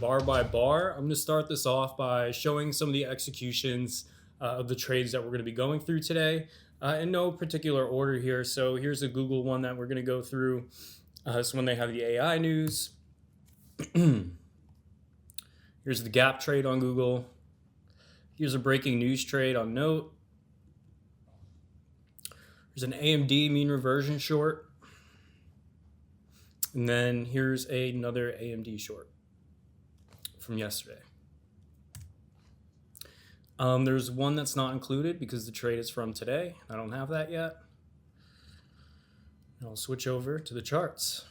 bar by bar. I'm going to start this off by showing some of the executions of the trades that we're going to be going through today in no particular order here. So here's a Google one that we're going to go through. So when they have the AI news, here's the gap trade on Google. Here's a breaking news trade on Note. There's an AMD mean reversion short. And then here's another AMD short from yesterday. There's one that's not included because the trade is from today. I don't have that yet. I'll switch over to the charts.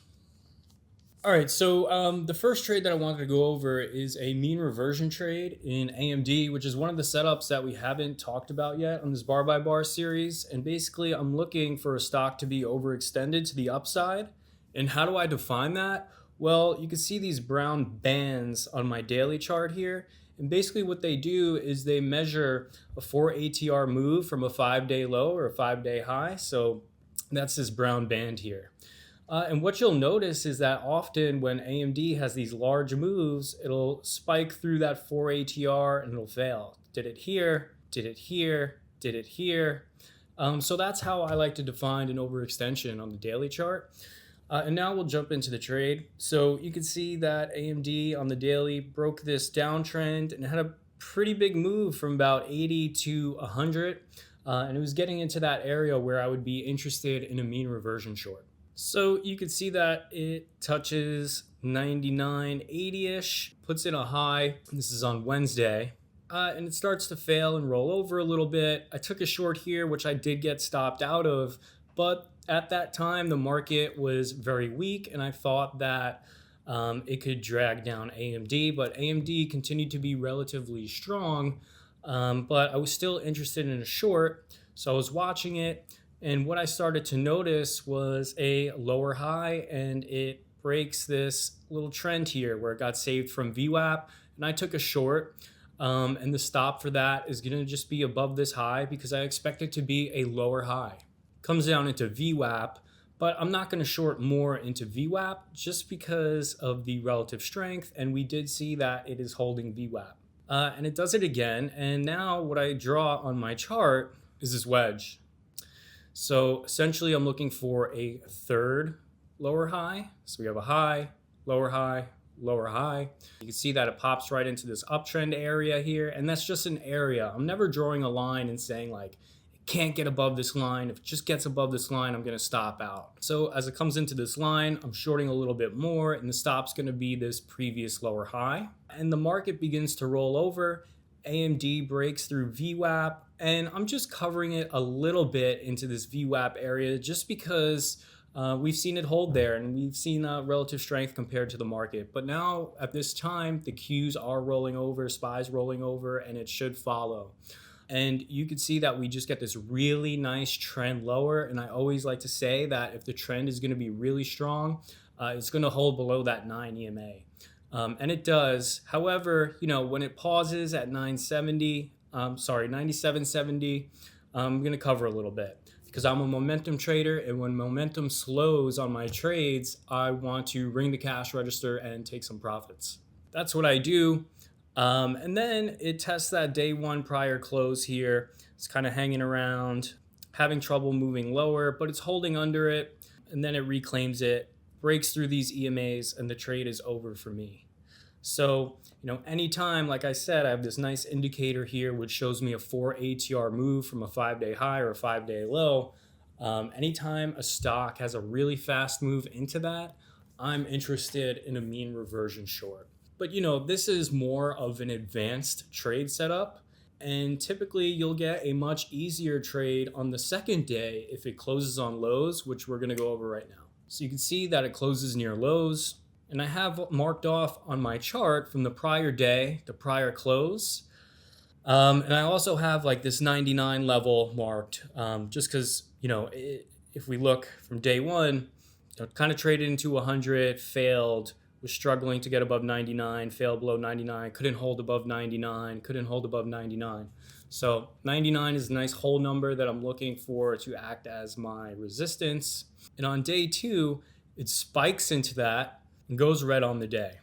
All right, so the first trade that I wanted to go over is a mean reversion trade in AMD, which is one of the setups that we haven't talked about yet on this bar by bar series. And basically, I'm looking for a stock to be overextended to the upside. And how do I define that? Well, you can see these brown bands on my daily chart here. And basically what they do is they measure a 4 ATR move from a 5-day low or a 5-day high. So that's this brown band here. And what you'll notice is that often when AMD has these large moves, it'll spike through that 4 ATR and it'll fail. Did it here, did it here, did it here. So that's how I like to define an overextension on the daily chart. And now we'll jump into the trade. So you can see that AMD on the daily broke this downtrend and had a pretty big move from about 80 to 100. And it was getting into that area where I would be interested in a mean reversion short. So you can see that it touches 99.80-ish, puts in a high. This is on Wednesday. And it starts to fail and roll over a little bit. I took a short here, which I did get stopped out of, but at that time, the market was very weak, and I thought that it could drag down AMD, but AMD continued to be relatively strong, but I was still interested in a short, so I was watching it, and what I started to notice was a lower high, and it breaks this little trend here where it got saved from VWAP, and I took a short, and the stop for that is going to just be above this high because I expect it to be a lower high. Comes down into VWAP, but I'm not going to short more into VWAP just because of the relative strength, and we did see that it is holding VWAP. And it does it again, and now what I draw on my chart is this wedge. So essentially I'm looking for a third lower high. So we have a high, lower high, lower high. You can see that it pops right into this uptrend area here, and that's just an area. I'm never drawing a line and saying like, can't get above this line. If it just gets above this line, I'm going to stop out. So as it comes into this line, I'm shorting a little bit more, and the stop's going to be this previous lower high. And the market begins to roll over. AMD breaks through VWAP, and I'm just covering it a little bit into this VWAP area just because we've seen it hold there, and we've seen relative strength compared to the market. But now at this time, the Qs are rolling over, SPY's rolling over, and it should follow. And you can see that we just get this really nice trend lower. And I always like to say that if the trend is going to be really strong, it's going to hold below that 9 EMA. And it does. However, when it pauses at 97.70, I'm going to cover a little bit because I'm a momentum trader. And when momentum slows on my trades, I want to ring the cash register and take some profits. That's what I do. And then it tests that day one prior close here. It's kind of hanging around, having trouble moving lower, but it's holding under it. And then it reclaims it, breaks through these EMAs, and the trade is over for me. So, anytime, like I said, I have this nice indicator here, which shows me a 4 ATR move from a 5-day high or a 5-day low. Anytime a stock has a really fast move into that, I'm interested in a mean reversion short. But this is more of an advanced trade setup, and typically you'll get a much easier trade on the second day if it closes on lows, which we're going to go over right now. So you can see that it closes near lows, and I have marked off on my chart from the prior day, the prior close. And I also have like this 99 level marked just because, if we look from day one, kind of traded into 100, failed, was struggling to get above 99, failed below 99, couldn't hold above 99, couldn't hold above 99. So 99 is a nice whole number that I'm looking for to act as my resistance. And on day two, it spikes into that and goes red on the day.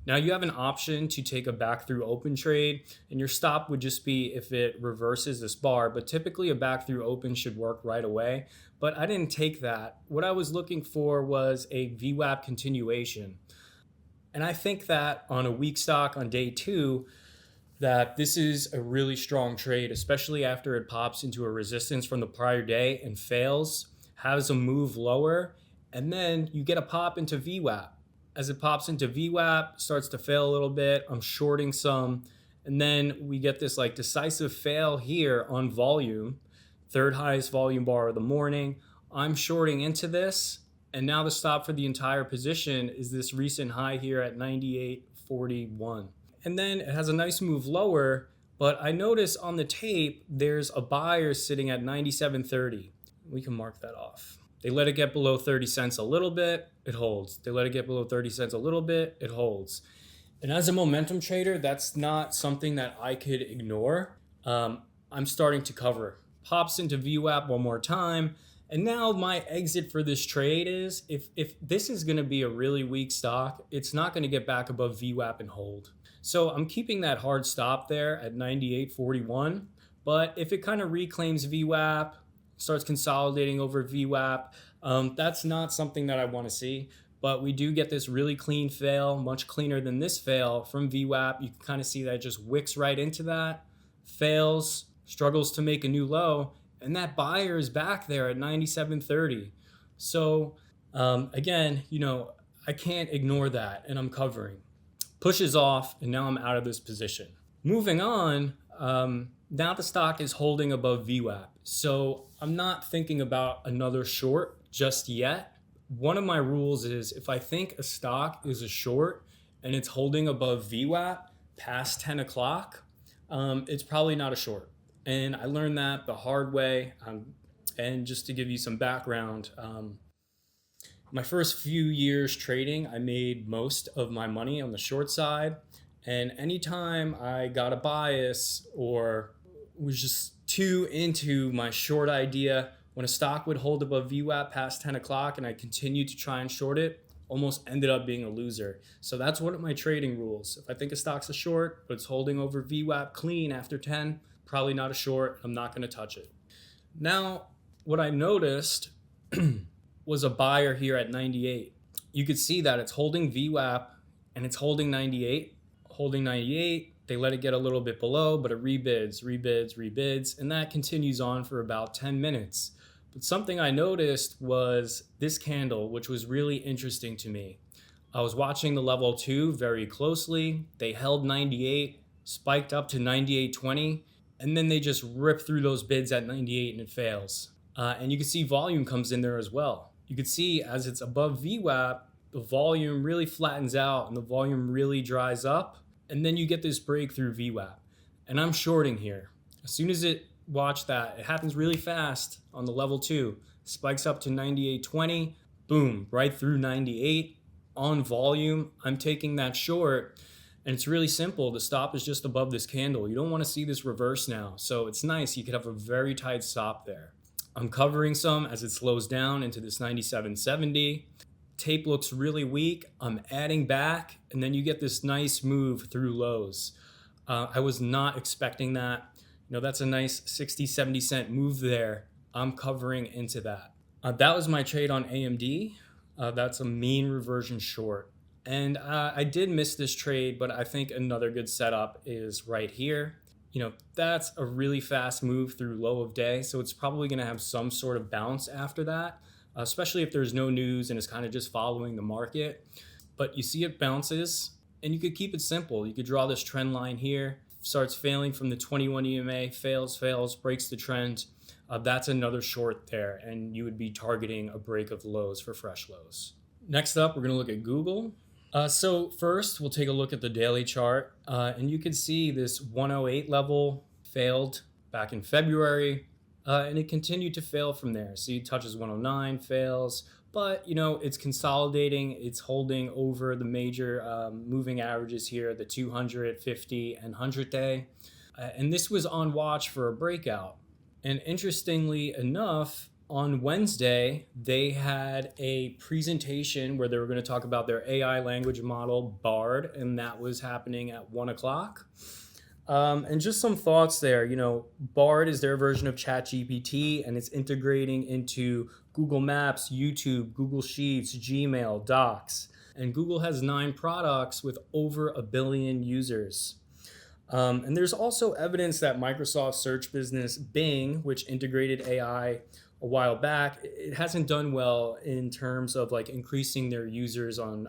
Now you have an option to take a back through open trade, and your stop would just be if it reverses this bar, but typically a back through open should work right away. But I didn't take that. What I was looking for was a VWAP continuation. And I think that on a weak stock on day 2, that this is a really strong trade, especially after it pops into a resistance from the prior day and fails, has a move lower, and then you get a pop into VWAP. As it pops into VWAP, starts to fail a little bit, I'm shorting some, and then we get this like decisive fail here on volume, third highest volume bar of the morning. I'm shorting into this, and now the stop for the entire position is this recent high here at 98.41. And then it has a nice move lower, but I notice on the tape there's a buyer sitting at 97.30. We can mark that off. They let it get below 30 cents a little bit, it holds. They let it get below 30 cents a little bit, it holds. And as a momentum trader, that's not something that I could ignore. I'm starting to cover. Pops into VWAP one more time. And now my exit for this trade is, if this is gonna be a really weak stock, it's not gonna get back above VWAP and hold. So I'm keeping that hard stop there at 98.41. But if it kind of reclaims VWAP, starts consolidating over VWAP, that's not something that I want to see. But we do get this really clean fail, much cleaner than this fail from VWAP. You can kind of see that it just wicks right into that, fails, struggles to make a new low, and that buyer is back there at 97.30. So again, I can't ignore that, and I'm covering. Pushes off, and now I'm out of this position. Moving on, now the stock is holding above VWAP. So I'm not thinking about another short just yet. One of my rules is if I think a stock is a short and it's holding above VWAP past 10 o'clock, it's probably not a short. And I learned that the hard way. And just to give you some background, my first few years trading, I made most of my money on the short side. And anytime I got a bias or was just too into my short idea, when a stock would hold above VWAP past 10 o'clock and I continued to try and short it, almost ended up being a loser. So that's one of my trading rules. If I think a stock's a short, but it's holding over VWAP clean after 10, probably not a short. I'm not going to touch it. Now, what I noticed was a buyer here at 98. You could see that it's holding VWAP and it's holding 98. Holding 98, they let it get a little bit below, but it rebids, and that continues on for about 10 minutes. But something I noticed was this candle, which was really interesting to me. I was watching the level 2 very closely. They held 98, spiked up to 98.20, and then they just rip through those bids at 98 and it fails. And you can see volume comes in there as well. You can see as it's above VWAP, the volume really flattens out and the volume really dries up. And then you get this breakthrough VWAP. And I'm shorting here. As soon as it watched that, it happens really fast on the level 2. Spikes up to 98.20, boom, right through 98 on volume. I'm taking that short. And it's really simple. The stop is just above this candle. You don't want to see this reverse now. So it's nice. You could have a very tight stop there. I'm covering some as it slows down into this 97.70. Tape looks really weak. I'm adding back, and then you get this nice move through lows. I was not expecting that. That's a nice 60, 70 cent move there. I'm covering into that. That was my trade on AMD. That's a mean reversion short. And I did miss this trade, but I think another good setup is right here. That's a really fast move through low of day, so it's probably going to have some sort of bounce after that, especially if there's no news and it's kind of just following the market. But you see it bounces, and you could keep it simple. You could draw this trend line here, starts failing from the 21 EMA, fails, breaks the trend. That's another short there, and you would be targeting a break of lows for fresh lows. Next up, we're going to look at Google. So first, we'll take a look at the daily chart, and you can see this 108 level failed back in February, and it continued to fail from there. See, it touches 109, fails, but it's consolidating. It's holding over the major moving averages here, the 200, 50, and 100 day, and this was on watch for a breakout. And interestingly enough, on Wednesday, they had a presentation where they were going to talk about their AI language model, Bard, and that was happening at 1 o'clock. And just some thoughts there. Bard is their version of ChatGPT, and it's integrating into Google Maps, YouTube, Google Sheets, Gmail, Docs. And Google has 9 products with over 1 billion users. And there's also evidence that Microsoft's search business, Bing, which integrated AI a while back, it hasn't done well in terms of like increasing their users on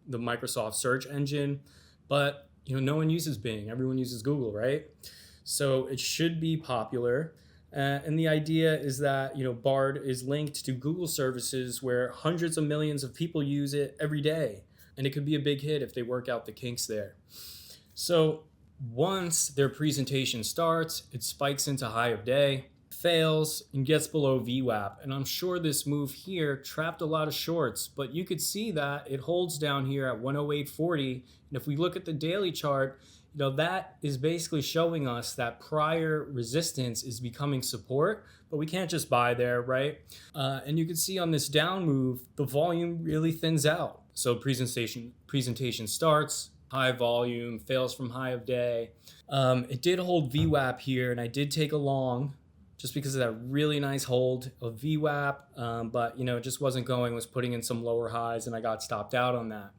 the Microsoft search engine. But no one uses Bing. Everyone uses Google, right? So it should be popular. And the idea is that, Bard is linked to Google services where hundreds of millions of people use it every day. And it could be a big hit if they work out the kinks there. So once their presentation starts, it spikes into high of day, fails, and gets below VWAP. And I'm sure this move here trapped a lot of shorts, but you could see that it holds down here at 108.40. And if we look at the daily chart, that is basically showing us that prior resistance is becoming support, but we can't just buy there, right? And you can see on this down move, the volume really thins out. So presentation starts, high volume, fails from high of day. It did hold VWAP here, and I did take a long just because of that really nice hold of VWAP, but it just wasn't going, was putting in some lower highs, and I got stopped out on that.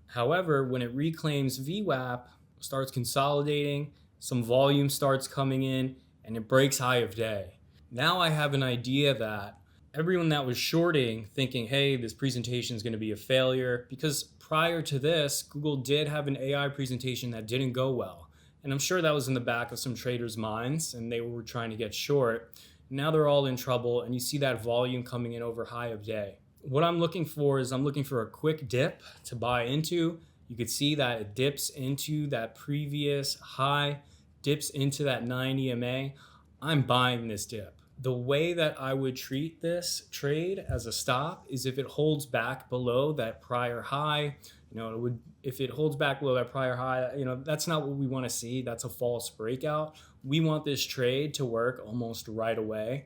However, when it reclaims VWAP, starts consolidating, some volume starts coming in, and it breaks high of day. Now I have an idea that everyone that was shorting, thinking, hey, this presentation is going to be a failure, because prior to this, Google did have an AI presentation that didn't go well. And I'm sure that was in the back of some traders' minds, and they were trying to get short. Now they're all in trouble, and you see that volume coming in over high of day. What I'm looking for is I'm looking for a quick dip to buy into. You could see that it dips into that previous high, dips into that 9 EMA. I'm buying this dip. The way that I would treat this trade as a stop is if it holds back below that prior high. If it holds back below that prior high, that's not what we want to see. That's a false breakout. We want this trade to work almost right away.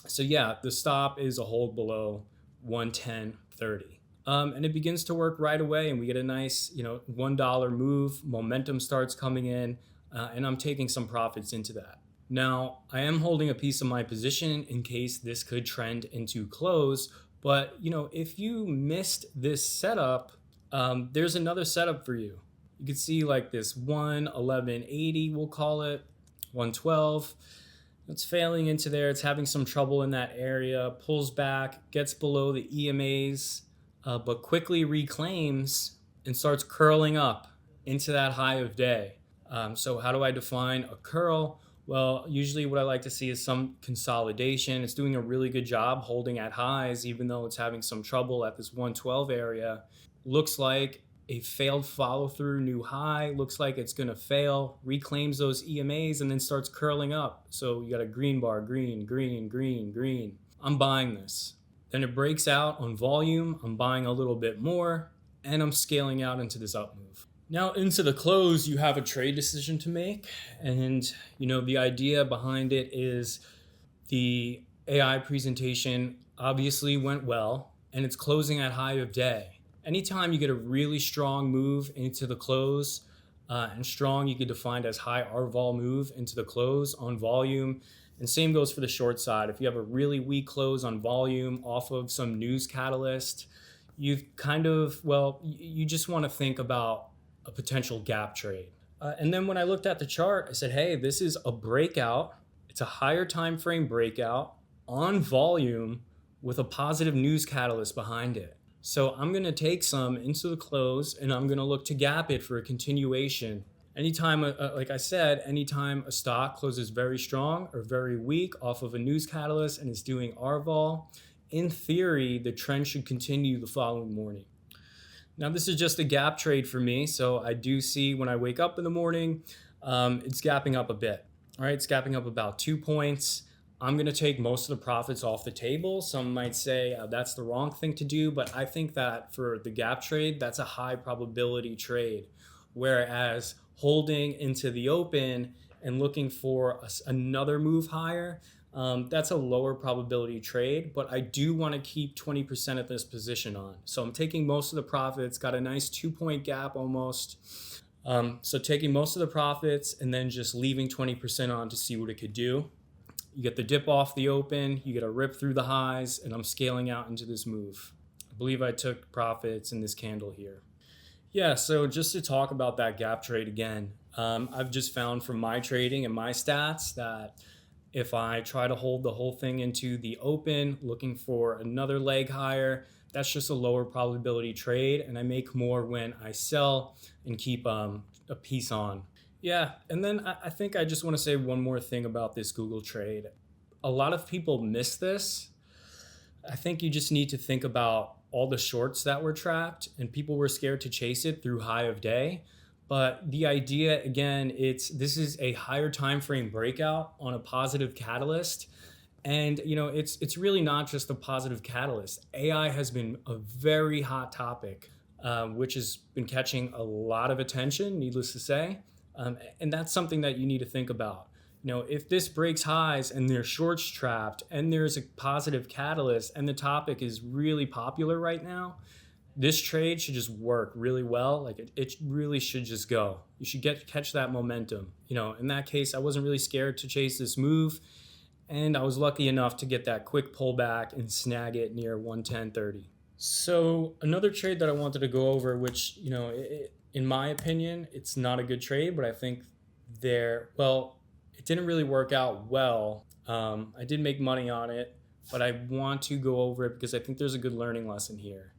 So yeah, the stop is a hold below 110.30. And it begins to work right away, and we get a nice, $1 move. Momentum starts coming in, and I'm taking some profits into that. Now, I am holding a piece of my position in case this could trend into close, but if you missed this setup, there's another setup for you. You can see like this 111.80, we'll call it 112. It's failing into there. It's having some trouble in that area, pulls back, gets below the EMAs, but quickly reclaims and starts curling up into that high of day. So how do I define a curl? Well, usually what I like to see is some consolidation. It's doing a really good job holding at highs, even though it's having some trouble at this 112 area. Looks like a failed follow through new high. Looks like it's going to fail, reclaims those EMAs, and then starts curling up. So you got a green bar, green, green, green, green. I'm buying this. Then it breaks out on volume. I'm buying a little bit more, and I'm scaling out into this up move. Now into the close, you have a trade decision to make. And, the idea behind it is the AI presentation obviously went well, and it's closing at high of day. Anytime you get a really strong move into the close, and strong you could define as high R-vol move into the close on volume, and same goes for the short side. If you have a really weak close on volume off of some news catalyst, you just want to think about a potential gap trade. And then when I looked at the chart, I said, hey, this is a breakout. It's a higher time frame breakout on volume with a positive news catalyst behind it. So I'm going to take some into the close, and I'm going to look to gap it for a continuation. Anytime, like I said, anytime a stock closes very strong or very weak off of a news catalyst and is doing R-vol, in theory, the trend should continue the following morning. Now, this is just a gap trade for me, so I do see when I wake up in the morning, it's gapping up a bit. All right, it's gapping up about 2 points. I'm going to take most of the profits off the table. Some might say that's the wrong thing to do, but I think that for the gap trade, that's a high probability trade. Whereas holding into the open and looking for another move higher, That's a lower probability trade, but I do want to keep 20% of this position on. So I'm taking most of the profits, got a nice 2 point gap almost. So taking most of the profits and then just leaving 20% on to see what it could do. You get the dip off the open, you get a rip through the highs, and I'm scaling out into this move. I believe I took profits in this candle here. Yeah, so just to talk about that gap trade again, I've just found from my trading and my stats that if I try to hold the whole thing into the open, looking for another leg higher, that's just a lower probability trade, and I make more when I sell and keep a piece on. Yeah, and then I think I just want to say one more thing about this Google trade. A lot of people miss this. I think you just need to think about all the shorts that were trapped, and people were scared to chase it through high of day. But the idea, again, this is a higher time frame breakout on a positive catalyst. And it's really not just a positive catalyst. AI has been a very hot topic, which has been catching a lot of attention, needless to say. And that's something that you need to think about. If this breaks highs and there's shorts trapped and there's a positive catalyst and the topic is really popular right now, this trade should just work really well. Like it really should just go. You should catch that momentum. In that case, I wasn't really scared to chase this move, and I was lucky enough to get that quick pullback and snag it near 110.30. So another trade that I wanted to go over, which in my opinion, it's not a good trade, but I think it didn't really work out well. I did make money on it, but I want to go over it because I think there's a good learning lesson here.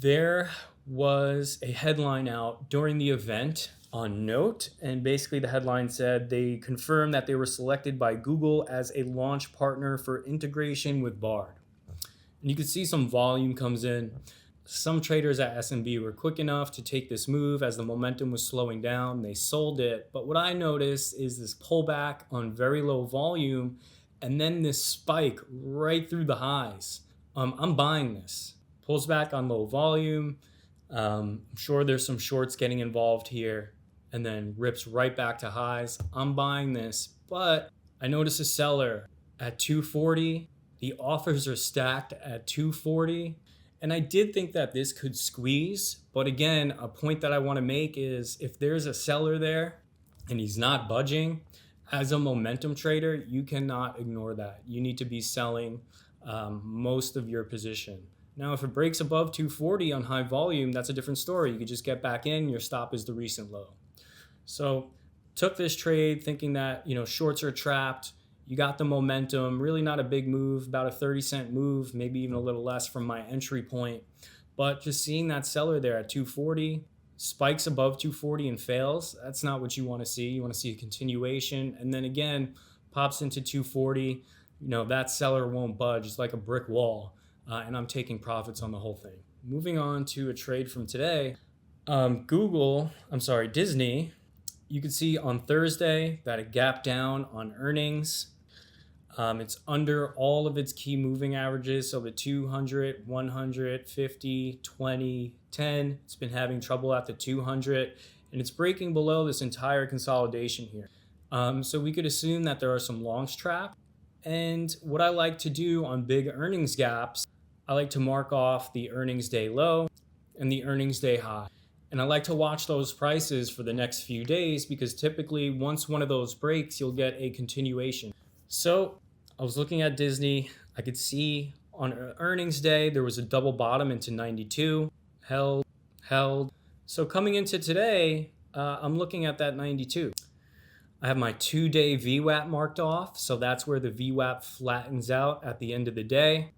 There was a headline out during the event on Note, and basically the headline said they confirmed that they were selected by Google as a launch partner for integration with Bard. And you could see some volume comes in. Some traders at SMB were quick enough to take this move as the momentum was slowing down. They sold it. But what I noticed is this pullback on very low volume and then this spike right through the highs. I'm buying this. Pulls back on low volume. I'm sure there's some shorts getting involved here and then rips right back to highs. I'm buying this, but I noticed a seller at 240. The offers are stacked at 240. And I did think that this could squeeze. But again, a point that I want to make is if there's a seller there and he's not budging, as a momentum trader, you cannot ignore that. You need to be selling most of your position. Now, if it breaks above 240 on high volume, that's a different story. You could just get back in. Your stop is the recent low. So took this trade thinking that, shorts are trapped. You got the momentum, really not a big move, about a 30-cent move, maybe even a little less from my entry point. But just seeing that seller there at 240, spikes above 240 and fails, that's not what you want to see. You want to see a continuation. And then again, pops into 240, that seller won't budge. It's like a brick wall. And I'm taking profits on the whole thing. Moving on to a trade from today, Disney, you could see on Thursday that it gapped down on earnings. It's under all of its key moving averages, so the 200, 100, 50, 20, 10. It's been having trouble at the 200, and it's breaking below this entire consolidation here. So we could assume that there are some longs trapped. And what I like to do on big earnings gaps, I like to mark off the earnings day low and the earnings day high. And I like to watch those prices for the next few days because typically once one of those breaks, you'll get a continuation. So I was looking at Disney. I could see on earnings day, there was a double bottom into 92, held. So coming into today, I'm looking at that 92. I have my 2-day VWAP marked off. So that's where the VWAP flattens out at the end of the day.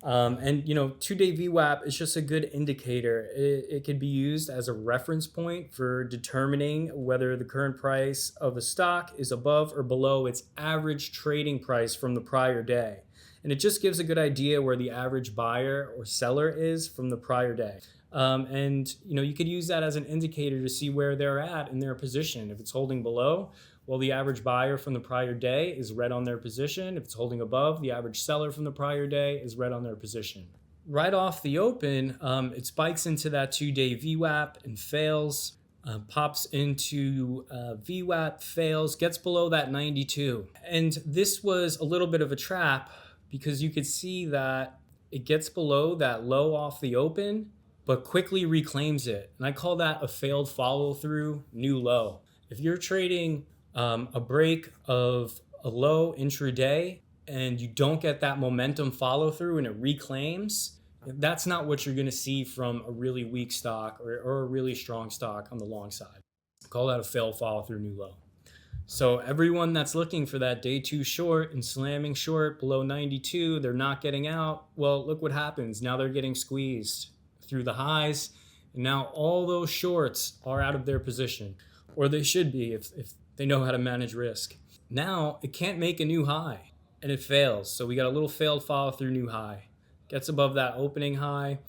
And 2-day VWAP is just a good indicator. It can be used as a reference point for determining whether the current price of a stock is above or below its average trading price from the prior day. And it just gives a good idea where the average buyer or seller is from the prior day. And you could use that as an indicator to see where they're at in their position. If it's holding below, well, the average buyer from the prior day is red on their position. If it's holding above, the average seller from the prior day is red on their position. Right off the open, it spikes into that 2-day VWAP and fails. pops into VWAP, fails, gets below that 92. And this was a little bit of a trap because you could see that it gets below that low off the open, but quickly reclaims it. And I call that a failed follow through, new low. If you're trading a break of a low intraday and you don't get that momentum follow through and it reclaims, that's not what you're going to see from a really weak stock or a really strong stock on the long side. I call that a failed follow through, new low. So everyone that's looking for that day two short and slamming short below 92, they're not getting out. Well, look what happens. Now they're getting squeezed through the highs. And now all those shorts are out of their position, or they should be if they know how to manage risk. Now it can't make a new high and it fails. So we got a little failed follow through, new high. Gets above that opening high.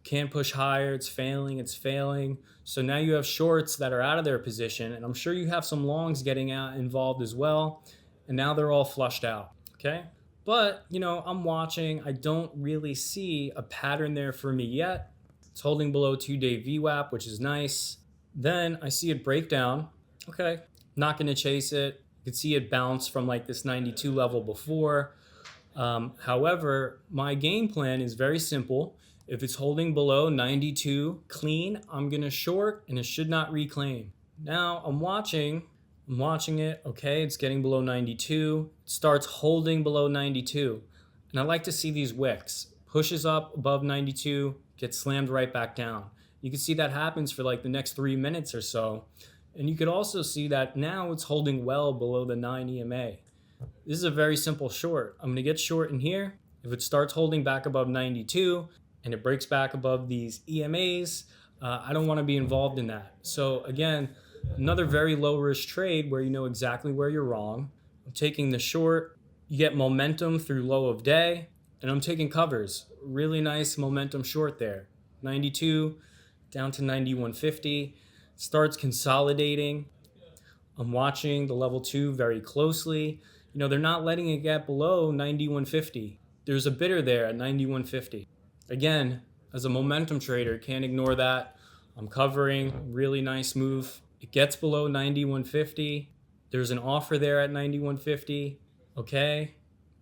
Can't push higher. It's failing. So now you have shorts that are out of their position, and I'm sure you have some longs getting out involved as well. And now they're all flushed out. Okay. But, I'm watching. I don't really see a pattern there for me yet. It's holding below 2-day VWAP, which is nice. Then I see it break down. Okay. Not going to chase it. You can see it bounce from like this 92 level before. However, my game plan is very simple. If it's holding below 92 clean, I'm going to short and it should not reclaim. Now I'm watching it. Okay, it's getting below 92. It starts holding below 92. And I like to see these wicks. Pushes up above 92, gets slammed right back down. You can see that happens for like the next 3 minutes or so. And you could also see that now it's holding well below the 9 EMA. This is a very simple short. I'm going to get short in here. If it starts holding back above 92 and it breaks back above these EMAs, I don't want to be involved in that. So again, another very low risk trade where you know exactly where you're wrong. I'm taking the short. You get momentum through low of day, and I'm taking covers. Really nice momentum short there. 92 down to 91.50. Starts consolidating. I'm watching the level 2 very closely. They're not letting it get below 91.50. There's a bidder there at 91.50. Again, as a momentum trader, can't ignore that. I'm covering, really nice move. It gets below 91.50. There's an offer there at 91.50. Okay,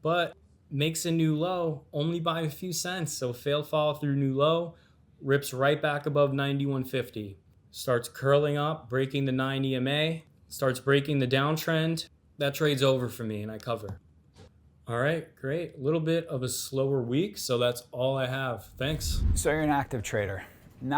but makes a new low only by a few cents. So failed follow through, new low, rips right back above 91.50. Starts curling up, breaking the 9 EMA, starts breaking the downtrend. That trade's over for me and I cover. All right, great. A little bit of a slower week, so that's all I have. Thanks. So you're an active trader, not